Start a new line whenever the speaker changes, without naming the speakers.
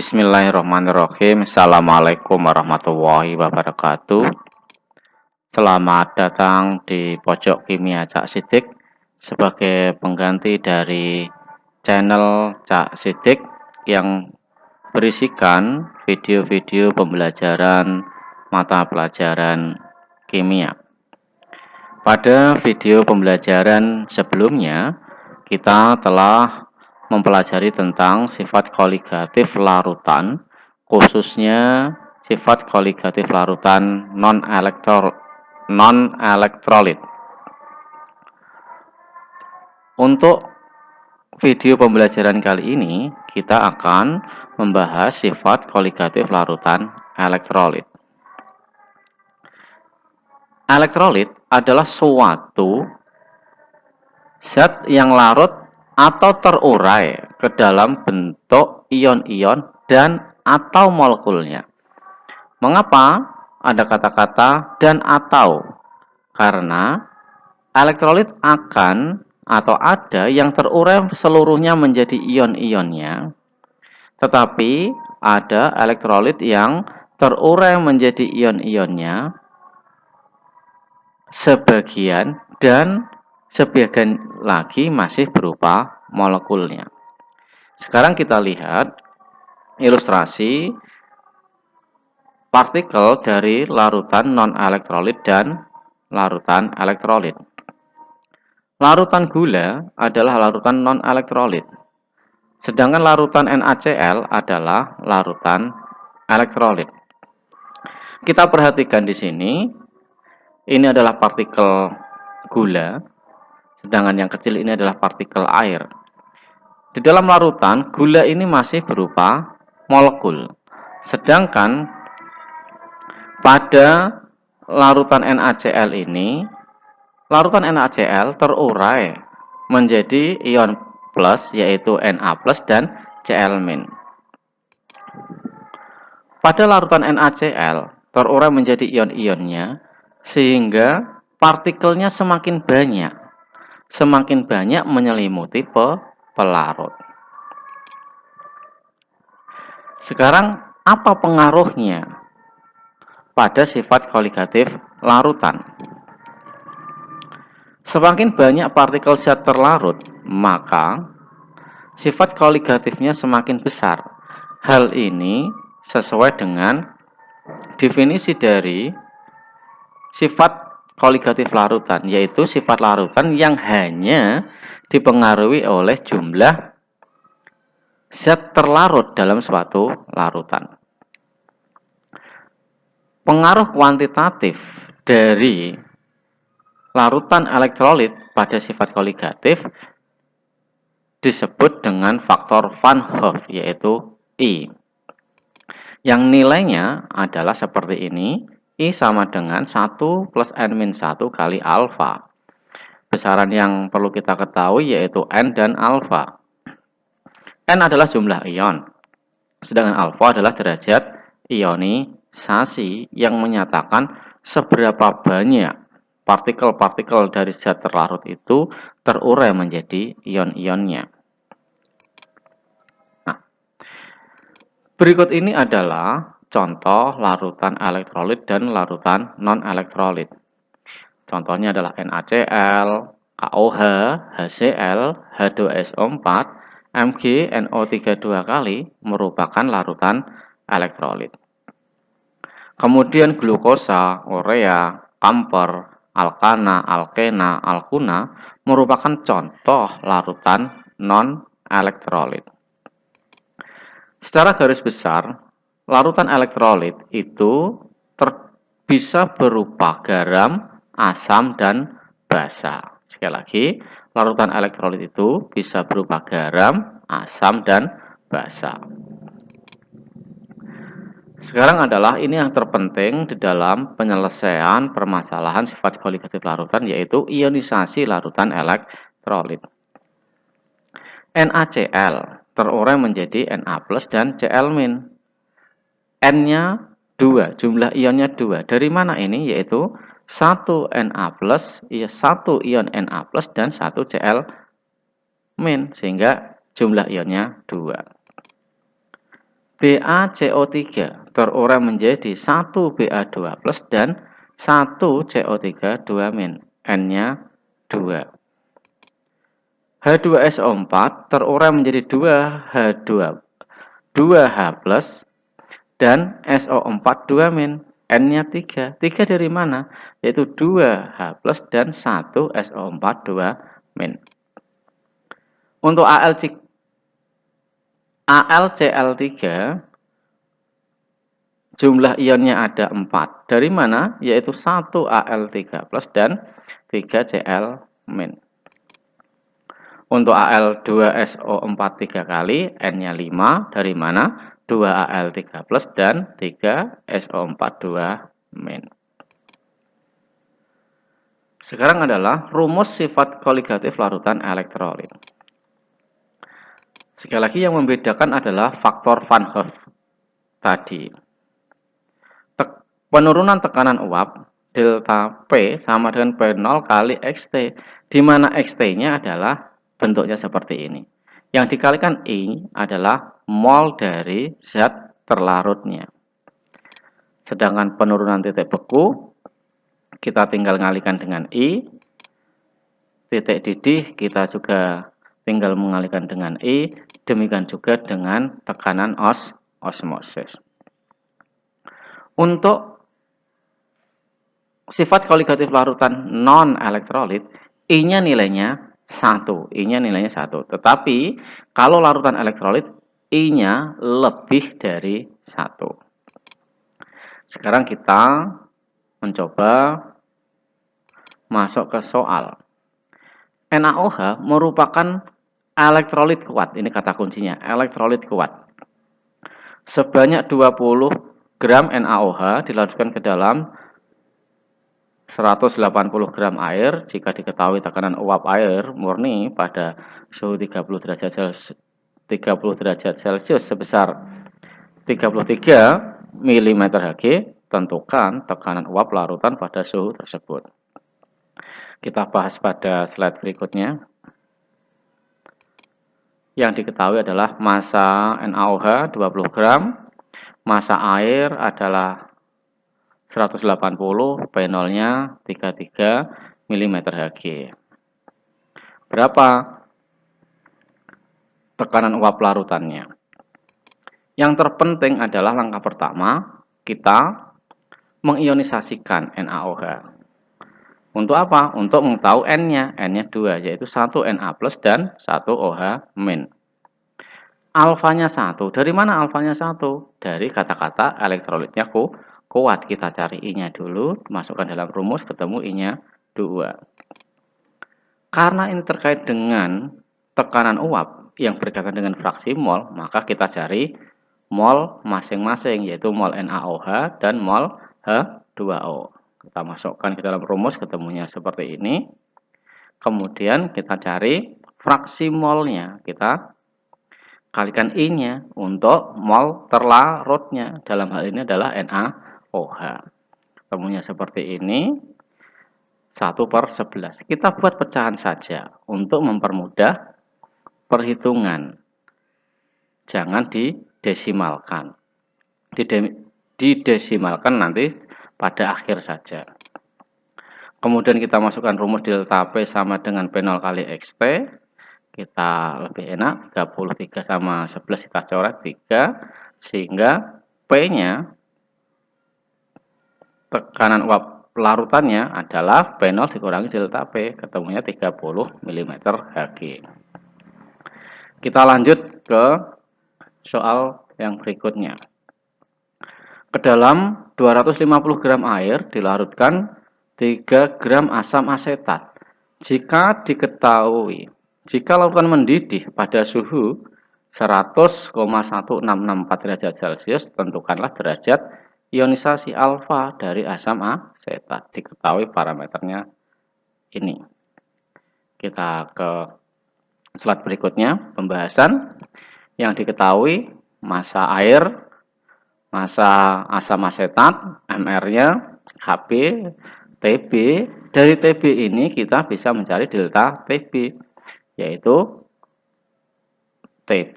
Bismillahirrahmanirrahim. Assalamualaikum warahmatullahi wabarakatuh. Selamat datang di Pojok Kimia Cak Sidik sebagai pengganti dari channel Cak Sidik yang berisikan video-video pembelajaran mata pelajaran kimia. Pada video pembelajaran sebelumnya, kita telah mempelajari tentang sifat koligatif larutan, khususnya sifat koligatif larutan non-elektrolit. Untuk video pembelajaran kali ini, kita akan membahas sifat koligatif larutan elektrolit. Elektrolit adalah suatu zat yang larut atau terurai ke dalam bentuk ion-ion dan atau molekulnya. Mengapa ada kata-kata dan atau? Karena elektrolit akan atau ada yang terurai seluruhnya menjadi ion-ionnya, tetapi ada elektrolit yang terurai menjadi ion-ionnya sebagian dan sebagian lagi masih berupa molekulnya. Sekarang kita lihat ilustrasi partikel dari larutan non-elektrolit dan larutan elektrolit. Larutan gula adalah larutan non-elektrolit, sedangkan larutan NaCl adalah larutan elektrolit. Kita perhatikan di sini, ini adalah partikel gula, sedangkan yang kecil ini adalah partikel air. Di dalam larutan, gula ini masih berupa molekul. Sedangkan pada larutan NaCl ini, larutan NaCl terurai menjadi ion plus, yaitu Na plus dan Cl-. Pada larutan NaCl terurai menjadi ion-ionnya, sehingga partikelnya semakin banyak menyelimuti pelarut. Sekarang apa pengaruhnya pada sifat koligatif larutan? Semakin banyak partikel zat terlarut, maka sifat koligatifnya semakin besar. Hal ini sesuai dengan definisi dari sifat koligatif larutan, yaitu sifat larutan yang hanya dipengaruhi oleh jumlah zat terlarut dalam suatu larutan. Pengaruh kuantitatif dari larutan elektrolit pada sifat koligatif disebut dengan faktor Van Hoff, yaitu I, yang nilainya adalah seperti ini. I sama dengan 1 plus N-1 kali alfa. Besaran yang perlu kita ketahui yaitu N dan alfa. N adalah jumlah ion, sedangkan alfa adalah derajat ionisasi yang menyatakan seberapa banyak partikel-partikel dari zat terlarut itu terurai menjadi ion-ionnya. Nah, berikut ini adalah contoh larutan elektrolit dan larutan non-elektrolit. Contohnya adalah NaCl, KOH, HCl, H2SO4, MgNO32 kali merupakan larutan elektrolit. Kemudian glukosa, urea, kamfer, alkana, alkena, alkuna merupakan contoh larutan non-elektrolit. Secara garis besar, larutan elektrolit itu bisa berupa garam, asam, dan basa. Sekali lagi, larutan elektrolit itu bisa berupa garam, asam, dan basa. Sekarang adalah ini yang terpenting di dalam penyelesaian permasalahan sifat koligatif larutan, yaitu ionisasi larutan elektrolit. NaCl terurai menjadi Na plus dan Cl-. N-nya 2, jumlah ionnya 2. Dari mana ini? Yaitu 1 Na plus, 1 ion Na plus dan 1 Cl-, sehingga jumlah ionnya 2. BaCO3 terurai menjadi 1 Ba2 plus dan 1 CO3 2-, N-nya 2. H2SO4 terurai menjadi 2H plus dan SO4 2-, N-nya 3. 3 dari mana? Yaitu 2H plus dan 1 SO4 2-. Untuk AlCl3 jumlah ionnya ada 4. Dari mana? Yaitu 1 Al3 plus dan 3 Cl-. Untuk Al2SO4 3 kali, N-nya 5. Dari mana? 2 Al3 plus dan 3 SO4 2-. Sekarang adalah rumus sifat koligatif larutan elektrolit. Sekali lagi yang membedakan adalah faktor Van Hoff tadi. Penurunan tekanan uap delta P sama dengan P0 kali XT, di mana XT-nya adalah bentuknya seperti ini. Yang dikalikan I adalah mol dari zat terlarutnya. Sedangkan penurunan titik beku kita tinggal ngalikan dengan I. Titik didih kita juga tinggal mengalihkan dengan I. Demikian juga dengan tekanan osmosis. Untuk sifat koligatif larutan non-elektrolit, I-nya nilainya 1. I-nya nilainya 1. Tetapi, kalau larutan elektrolit, I-nya lebih dari 1. Sekarang kita mencoba masuk ke soal. NaOH merupakan elektrolit kuat. Ini kata kuncinya, elektrolit kuat. Sebanyak 20 gram NaOH dilarutkan ke dalam 180 gram air jika diketahui tekanan uap air murni pada suhu 30 derajat Celcius sebesar 33 mm Hg, tentukan tekanan uap larutan pada suhu tersebut. Kita bahas pada slide berikutnya. Yang diketahui adalah massa NaOH 20 gram, massa air adalah 180, P0-nya 33 mm Hg. Berapa tekanan uap larutannya? Yang terpenting adalah langkah pertama, kita mengionisasikan NaOH. Untuk apa? Untuk mengetahui N-nya. N-nya 2, yaitu 1 Na plus dan 1 OH-. Alfanya 1. Dari mana alfanya 1? Dari kata-kata elektrolitnya kuat. Kita cari I-nya dulu, masukkan dalam rumus, ketemu I-nya 2. Karena ini terkait dengan tekanan uap yang berkaitan dengan fraksi mol, maka kita cari mol masing-masing, yaitu mol NaOH dan mol H2O. Kita masukkan ke dalam rumus, ketemunya seperti ini. Kemudian kita cari fraksi molnya, kita kalikan I-nya untuk mol terlarutnya. Dalam hal ini adalah NaOH. Ketemunya seperti ini, 1/11. Kita buat pecahan saja untuk mempermudah perhitungan. Jangan didesimalkan. Didesimalkan nanti pada akhir saja. Kemudian kita masukkan rumus delta P sama dengan P0 kali XT. Kita lebih enak, 33 sama 11 kita coret 3. Sehingga P-nya, tekanan uap larutannya adalah P0 dikurangi delta P. Ketemunya 30 mm Hg. Kita lanjut ke soal yang berikutnya. Ke dalam 250 gram air dilarutkan 3 gram asam asetat. Jika larutan mendidih pada suhu 100,1664 derajat Celcius, tentukanlah derajat ionisasi alfa dari asam asetat. Diketahui parameternya ini. Kita ke slide berikutnya, pembahasan. Yang diketahui massa air, massa asam asetat, MR-nya, Hb, Tb. Dari Tb ini kita bisa mencari delta Tb, yaitu Tb